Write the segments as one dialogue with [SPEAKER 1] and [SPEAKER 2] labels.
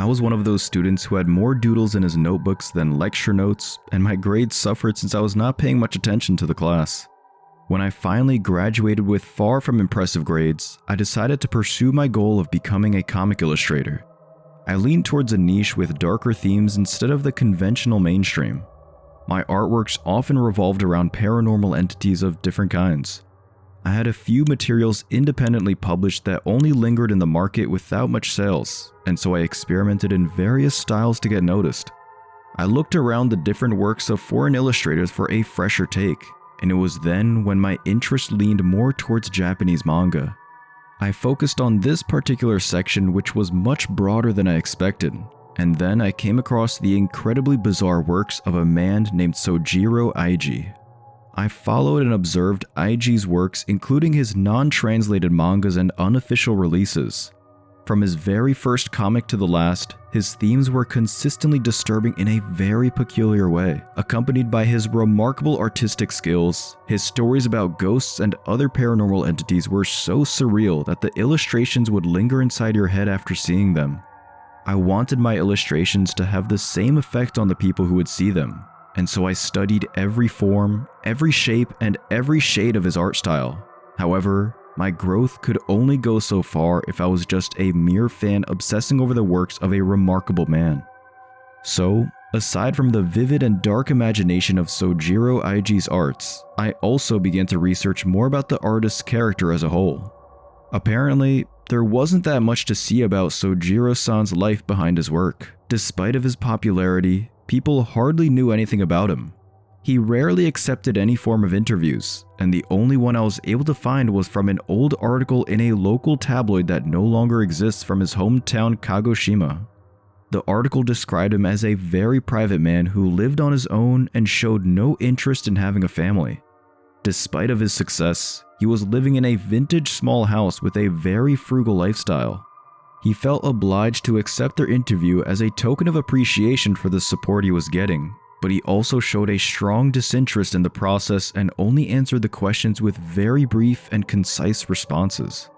[SPEAKER 1] I was one of those students who had more doodles in his notebooks than lecture notes, and my grades suffered since I was not paying much attention to the class. When I finally graduated with far from impressive grades, I decided to pursue my goal of becoming a comic illustrator. I leaned towards a niche with darker themes instead of the conventional mainstream. My artworks often revolved around paranormal entities of different kinds. I had a few materials independently published that only lingered in the market without much sales, and so I experimented in various styles to get noticed. I looked around the different works of foreign illustrators for a fresher take, and it was then when my interest leaned more towards Japanese manga. I focused on this particular section, which was much broader than I expected, and then I came across the incredibly bizarre works of a man named Sojiro Aiji. I followed and observed Aiji's works, including his non-translated mangas and unofficial releases. From his very first comic to the last, his themes were consistently disturbing in a very peculiar way. Accompanied by his remarkable artistic skills, his stories about ghosts and other paranormal entities were so surreal that the illustrations would linger inside your head after seeing them. I wanted my illustrations to have the same effect on the people who would see them, and so I studied every form, every shape, and every shade of his art style. However, my growth could only go so far if I was just a mere fan obsessing over the works of a remarkable man. So, aside from the vivid and dark imagination of Sojiro Aiji's arts, I also began to research more about the artist's character as a whole. Apparently, there wasn't that much to see about Sojiro-san's life behind his work. Despite of his popularity, people hardly knew anything about him. He rarely accepted any form of interviews, and the only one I was able to find was from an old article in a local tabloid that no longer exists from his hometown Kagoshima. The article described him as a very private man who lived on his own and showed no interest in having a family. Despite of his success, he was living in a vintage small house with a very frugal lifestyle. He felt obliged to accept their interview as a token of appreciation for the support he was getting, but he also showed a strong disinterest in the process and only answered the questions with very brief and concise responses.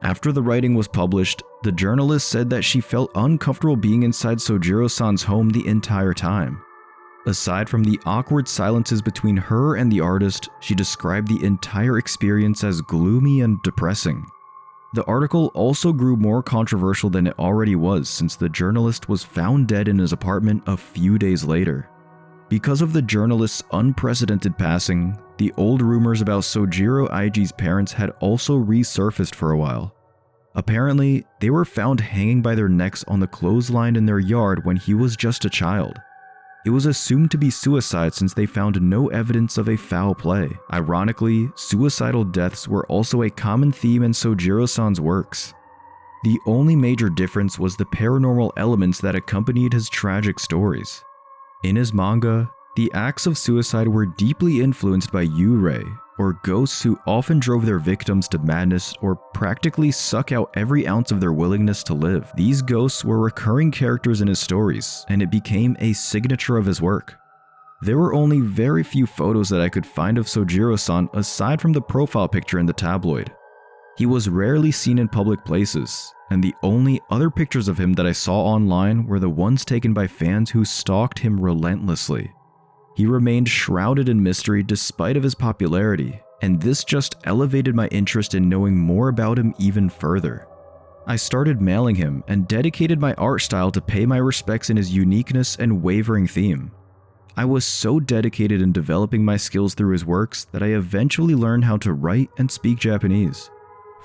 [SPEAKER 1] After the writing was published, the journalist said that she felt uncomfortable being inside Sojiro-san's home the entire time. Aside from the awkward silences between her and the artist, she described the entire experience as gloomy and depressing. The article also grew more controversial than it already was, since the journalist was found dead in his apartment a few days later. Because of the journalist's unprecedented passing, the old rumors about Sojiro Aiji's parents had also resurfaced for a while. Apparently, they were found hanging by their necks on the clothesline in their yard when he was just a child. It was assumed to be suicide since they found no evidence of a foul play. Ironically, suicidal deaths were also a common theme in Sojiro-san's works. The only major difference was the paranormal elements that accompanied his tragic stories. In his manga, the acts of suicide were deeply influenced by yurei, or ghosts who often drove their victims to madness or practically suck out every ounce of their willingness to live. These ghosts were recurring characters in his stories, and it became a signature of his work. There were only very few photos that I could find of Sojiro-san aside from the profile picture in the tabloid. He was rarely seen in public places, and the only other pictures of him that I saw online were the ones taken by fans who stalked him relentlessly. He remained shrouded in mystery despite of his popularity, and this just elevated my interest in knowing more about him even further. I started mailing him and dedicated my art style to pay my respects in his uniqueness and wavering theme. I was so dedicated in developing my skills through his works that I eventually learned how to write and speak Japanese.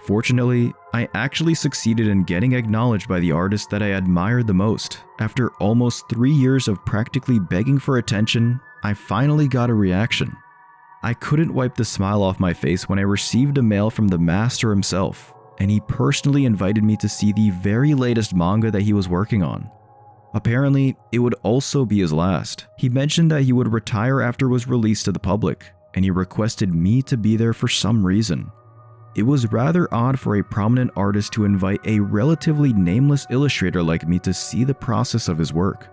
[SPEAKER 1] Fortunately, I actually succeeded in getting acknowledged by the artist that I admired the most. After almost 3 years of practically begging for attention, I finally got a reaction. I couldn't wipe the smile off my face when I received a mail from the master himself, and he personally invited me to see the very latest manga that he was working on. Apparently, it would also be his last. He mentioned that he would retire after it was released to the public, and he requested me to be there for some reason. It was rather odd for a prominent artist to invite a relatively nameless illustrator like me to see the process of his work.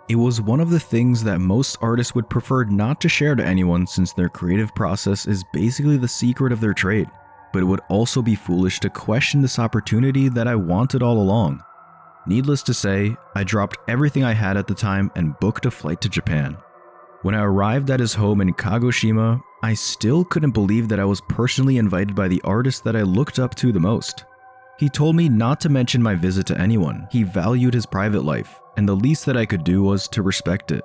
[SPEAKER 1] It was one of the things that most artists would prefer not to share to anyone since their creative process is basically the secret of their trade, but it would also be foolish to question this opportunity that I wanted all along. Needless to say, I dropped everything I had at the time and booked a flight to Japan. When I arrived at his home in Kagoshima, I still couldn't believe that I was personally invited by the artist that I looked up to the most. He told me not to mention my visit to anyone. He valued his private life, and the least that I could do was to respect it.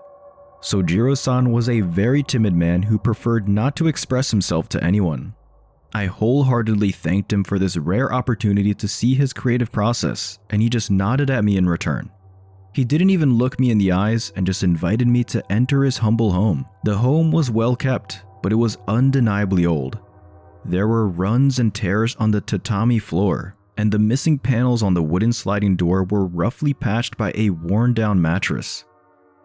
[SPEAKER 1] Sojiro-san was a very timid man who preferred not to express himself to anyone. I wholeheartedly thanked him for this rare opportunity to see his creative process, and he just nodded at me in return. He didn't even look me in the eyes and just invited me to enter his humble home. The home was well kept, but it was undeniably old. There were runs and tears on the tatami floor, and the missing panels on the wooden sliding door were roughly patched by a worn-down mattress.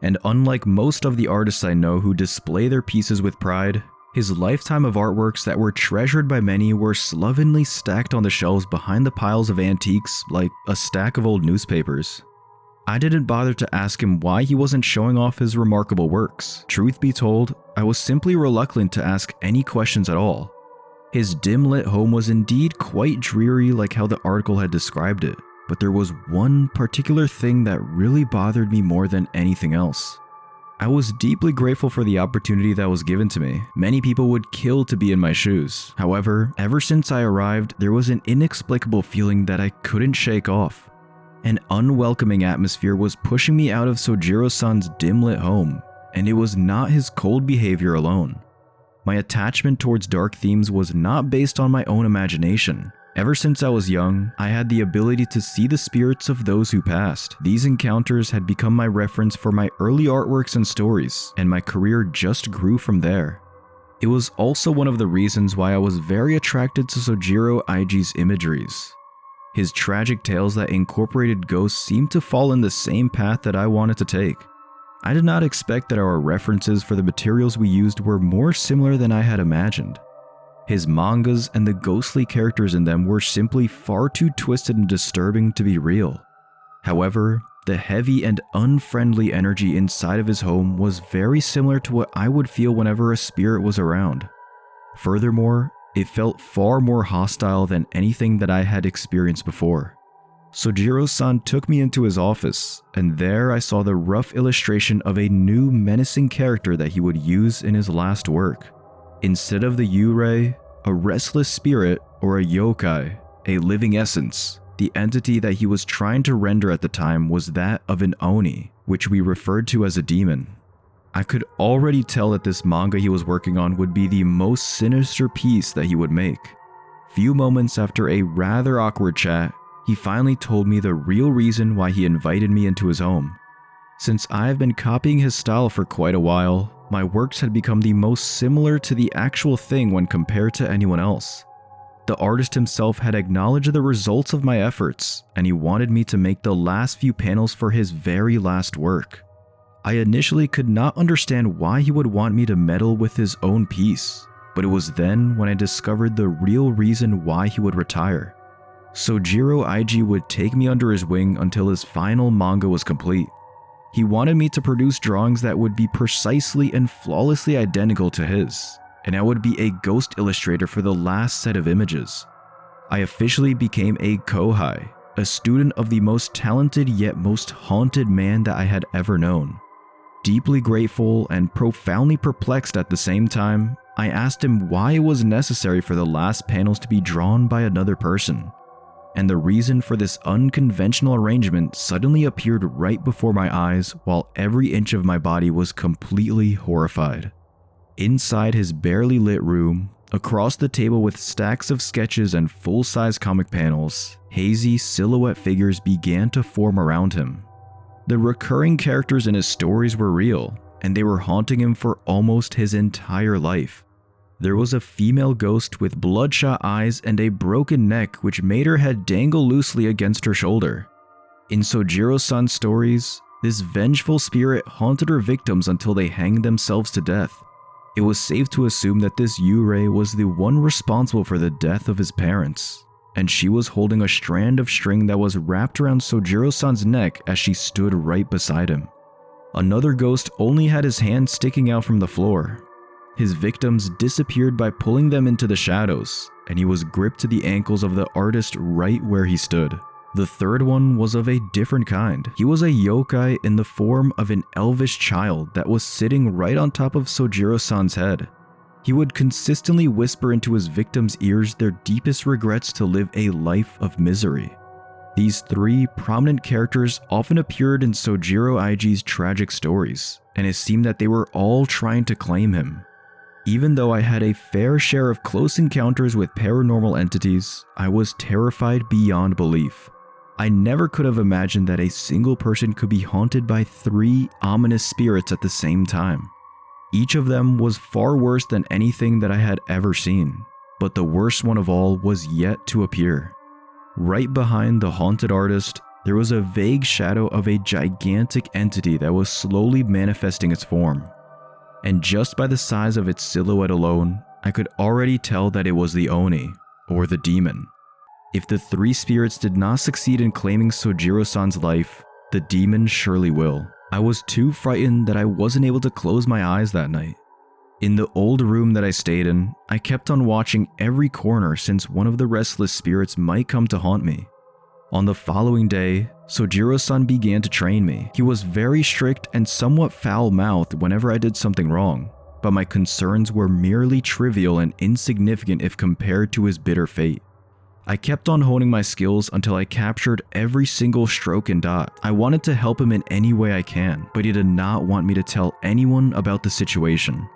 [SPEAKER 1] And unlike most of the artists I know who display their pieces with pride, his lifetime of artworks that were treasured by many were slovenly stacked on the shelves behind the piles of antiques like a stack of old newspapers. I didn't bother to ask him why he wasn't showing off his remarkable works. Truth be told, I was simply reluctant to ask any questions at all. His dim-lit home was indeed quite dreary like how the article had described it, but there was one particular thing that really bothered me more than anything else. I was deeply grateful for the opportunity that was given to me. Many people would kill to be in my shoes. However, ever since I arrived, there was an inexplicable feeling that I couldn't shake off. An unwelcoming atmosphere was pushing me out of Sojiro-san's dim-lit home, and it was not his cold behavior alone. My attachment towards dark themes was not based on my own imagination. Ever since I was young, I had the ability to see the spirits of those who passed. These encounters had become my reference for my early artworks and stories, and my career just grew from there. It was also one of the reasons why I was very attracted to Sojiro Eiji's imageries. His tragic tales that incorporated ghosts seemed to fall in the same path that I wanted to take. I did not expect that our references for the materials we used were more similar than I had imagined. His mangas and the ghostly characters in them were simply far too twisted and disturbing to be real. However, the heavy and unfriendly energy inside of his home was very similar to what I would feel whenever a spirit was around. Furthermore, it felt far more hostile than anything that I had experienced before. Sojiro-san took me into his office, and there I saw the rough illustration of a new menacing character that he would use in his last work. Instead of the yurei, a restless spirit, or a yokai, a living essence, the entity that he was trying to render at the time was that of an oni, which we referred to as a demon. I could already tell that this manga he was working on would be the most sinister piece that he would make. Few moments after a rather awkward chat, he finally told me the real reason why he invited me into his home. Since I have been copying his style for quite a while, my works had become the most similar to the actual thing when compared to anyone else. The artist himself had acknowledged the results of my efforts, and he wanted me to make the last few panels for his very last work. I initially could not understand why he would want me to meddle with his own piece, but it was then when I discovered the real reason why he would retire. Sojiro Eiji would take me under his wing until his final manga was complete. He wanted me to produce drawings that would be precisely and flawlessly identical to his, and I would be a ghost illustrator for the last set of images. I officially became a kohai, a student of the most talented yet most haunted man that I had ever known. Deeply grateful and profoundly perplexed at the same time, I asked him why it was necessary for the last panels to be drawn by another person. And the reason for this unconventional arrangement suddenly appeared right before my eyes while every inch of my body was completely horrified. Inside his barely lit room, across the table with stacks of sketches and full-size comic panels, hazy silhouette figures began to form around him. The recurring characters in his stories were real, and they were haunting him for almost his entire life. There was a female ghost with bloodshot eyes and a broken neck which made her head dangle loosely against her shoulder. In Sojiro-san's stories, this vengeful spirit haunted her victims until they hanged themselves to death. It was safe to assume that this yurei was the one responsible for the death of his parents, and she was holding a strand of string that was wrapped around Sojiro-san's neck as she stood right beside him. Another ghost only had his hand sticking out from the floor. His victims disappeared by pulling them into the shadows, and he was gripped to the ankles of the artist right where he stood. The third one was of a different kind. He was a yokai in the form of an elvish child that was sitting right on top of Sojiro-san's head. He would consistently whisper into his victims' ears their deepest regrets to live a life of misery. These three prominent characters often appeared in Sojiro Aiji's tragic stories, and it seemed that they were all trying to claim him. Even though I had a fair share of close encounters with paranormal entities, I was terrified beyond belief. I never could have imagined that a single person could be haunted by three ominous spirits at the same time. Each of them was far worse than anything that I had ever seen, but the worst one of all was yet to appear. Right behind the haunted artist, there was a vague shadow of a gigantic entity that was slowly manifesting its form. And just by the size of its silhouette alone, I could already tell that it was the Oni, or the demon. If the three spirits did not succeed in claiming Sojiro-san's life, the demon surely will. I was too frightened that I wasn't able to close my eyes that night. In the old room that I stayed in, I kept on watching every corner since one of the restless spirits might come to haunt me. On the following day, Sojiro-san began to train me. He was very strict and somewhat foul-mouthed whenever I did something wrong, but my concerns were merely trivial and insignificant if compared to his bitter fate. I kept on honing my skills until I captured every single stroke and dot. I wanted to help him in any way I can, but he did not want me to tell anyone about the situation.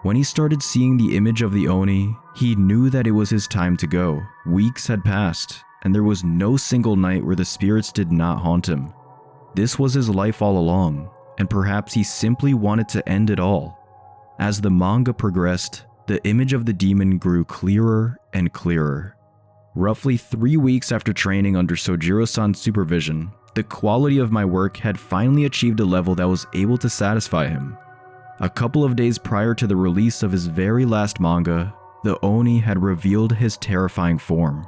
[SPEAKER 1] When he started seeing the image of the Oni, he knew that it was his time to go. Weeks had passed, and there was no single night where the spirits did not haunt him. This was his life all along, and perhaps he simply wanted to end it all. As the manga progressed, the image of the demon grew clearer and clearer. Roughly 3 weeks after training under Sojiro-san's supervision, the quality of my work had finally achieved a level that was able to satisfy him. A couple of days prior to the release of his very last manga, the Oni had revealed his terrifying form.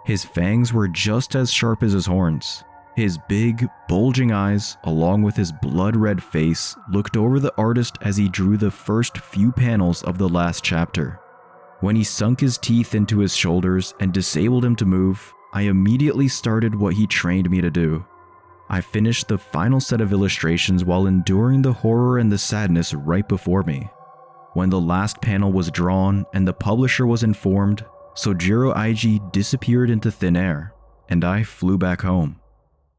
[SPEAKER 1] His fangs were just as sharp as his horns. His big, bulging eyes, along with his blood-red face, looked over the artist as he drew the first few panels of the last chapter. When he sunk his teeth into his shoulders and disabled him to move, I immediately started what he trained me to do. I finished the final set of illustrations while enduring the horror and the sadness right before me. When the last panel was drawn and the publisher was informed, Sojiro Aiji disappeared into thin air, and I flew back home.